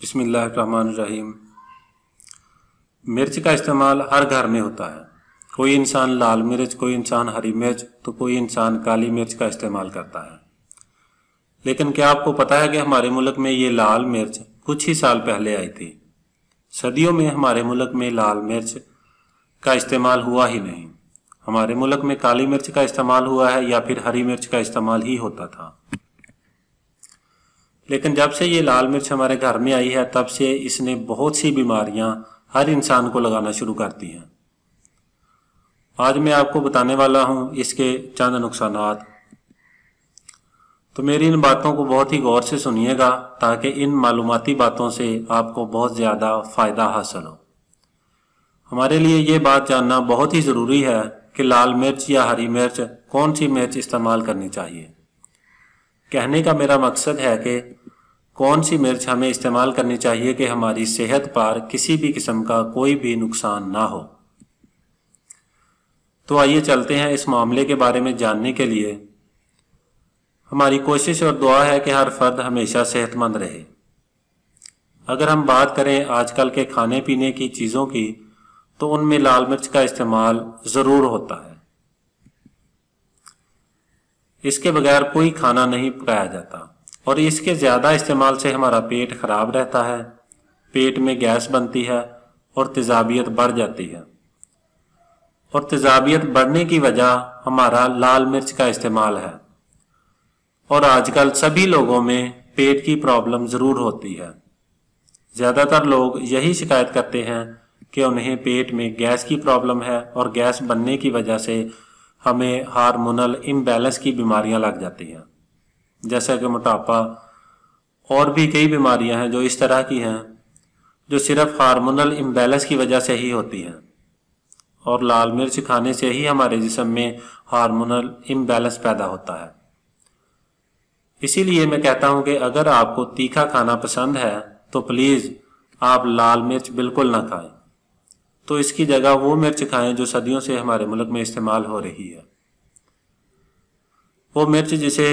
बिस्मिल्लाहिर्रहमानिर्रहीम। मिर्च का इस्तेमाल हर घर में होता है। कोई इंसान लाल मिर्च, कोई इंसान हरी मिर्च, तो कोई इंसान काली मिर्च का इस्तेमाल करता है। लेकिन क्या आपको पता है कि हमारे मुल्क में ये लाल मिर्च कुछ ही साल पहले आई थी। सदियों में हमारे मुल्क में लाल मिर्च का इस्तेमाल हुआ ही नहीं। हमारे मुल्क में काली मिर्च का इस्तेमाल हुआ है या फिर हरी मिर्च का इस्तेमाल ही होता था। लेकिन जब से ये लाल मिर्च हमारे घर में आई है तब से इसने बहुत सी बीमारियां हर इंसान को लगाना शुरू कर दी हैं। आज मैं आपको बताने वाला हूं इसके चंद नुकसानात। तो मेरी इन बातों को बहुत ही गौर से सुनिएगा ताकि इन मालूमाती बातों से आपको बहुत ज़्यादा फ़ायदा हासिल हो। हमारे लिए ये बात जानना बहुत ही ज़रूरी है कि लाल मिर्च या हरी मिर्च कौन सी मिर्च इस्तेमाल करनी चाहिए। कहने का मेरा मकसद है कि कौन सी मिर्च हमें इस्तेमाल करनी चाहिए कि हमारी सेहत पर किसी भी किस्म का कोई भी नुकसान ना हो। तो आइए चलते हैं इस मामले के बारे में जानने के लिए। हमारी कोशिश और दुआ है कि हर फर्द हमेशा सेहतमंद रहे। अगर हम बात करें आजकल के खाने पीने की चीज़ों की तो उनमें लाल मिर्च का इस्तेमाल ज़रूर होता है। इसके बगैर कोई खाना नहीं पकाया जाता और इसके ज़्यादा इस्तेमाल से हमारा पेट खराब रहता है, पेट में गैस बनती है और तेज़ाबियत बढ़ जाती है। और तेज़ाबियत बढ़ने की वजह हमारा लाल मिर्च का इस्तेमाल है। और आजकल सभी लोगों में पेट की प्रॉब्लम ज़रूर होती है। ज़्यादातर लोग यही शिकायत करते हैं कि उन्हें पेट में गैस की प्रॉब्लम है और गैस बनने की वजह से हमें हार्मोनल इम्बैलेंस की बीमारियां लग जाती हैं, जैसा कि मोटापा और भी कई बीमारियां हैं जो इस तरह की हैं जो सिर्फ हार्मोनल इम्बैलेंस की वजह से ही होती हैं। और लाल मिर्च खाने से ही हमारे जिस्म में हार्मोनल इम्बैलेंस पैदा होता है। इसीलिए मैं कहता हूं कि अगर आपको तीखा खाना पसंद है तो प्लीज़ आप लाल मिर्च बिल्कुल ना खाएं। तो इसकी जगह वो मिर्च खाएं जो सदियों से हमारे मुल्क में इस्तेमाल हो रही है, वो मिर्च जिसे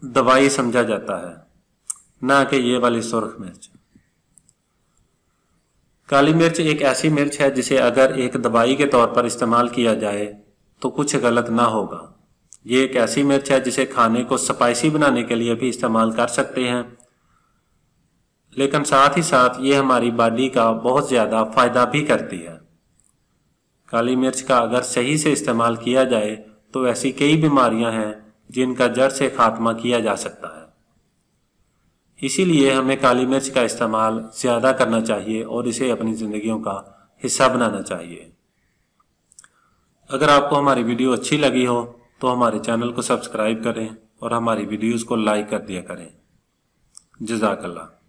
दवाई समझा जाता है, ना कि ये वाली सुर्ख मिर्च। काली मिर्च एक ऐसी मिर्च है जिसे अगर एक दवाई के तौर पर इस्तेमाल किया जाए तो कुछ गलत ना होगा। ये एक ऐसी मिर्च है जिसे खाने को स्पाइसी बनाने के लिए भी इस्तेमाल कर सकते हैं, लेकिन साथ ही साथ ये हमारी बॉडी का बहुत ज़्यादा फ़ायदा भी करती है। काली मिर्च का अगर सही से इस्तेमाल किया जाए तो ऐसी कई बीमारियां हैं जिनका जड़ से खात्मा किया जा सकता है। इसीलिए हमें काली मिर्च का इस्तेमाल ज़्यादा करना चाहिए और इसे अपनी ज़िंदगियों का हिस्सा बनाना चाहिए। अगर आपको हमारी वीडियो अच्छी लगी हो तो हमारे चैनल को सब्सक्राइब करें और हमारी वीडियोज़ को लाइक कर दिया करें। जज़ाकल्लाह।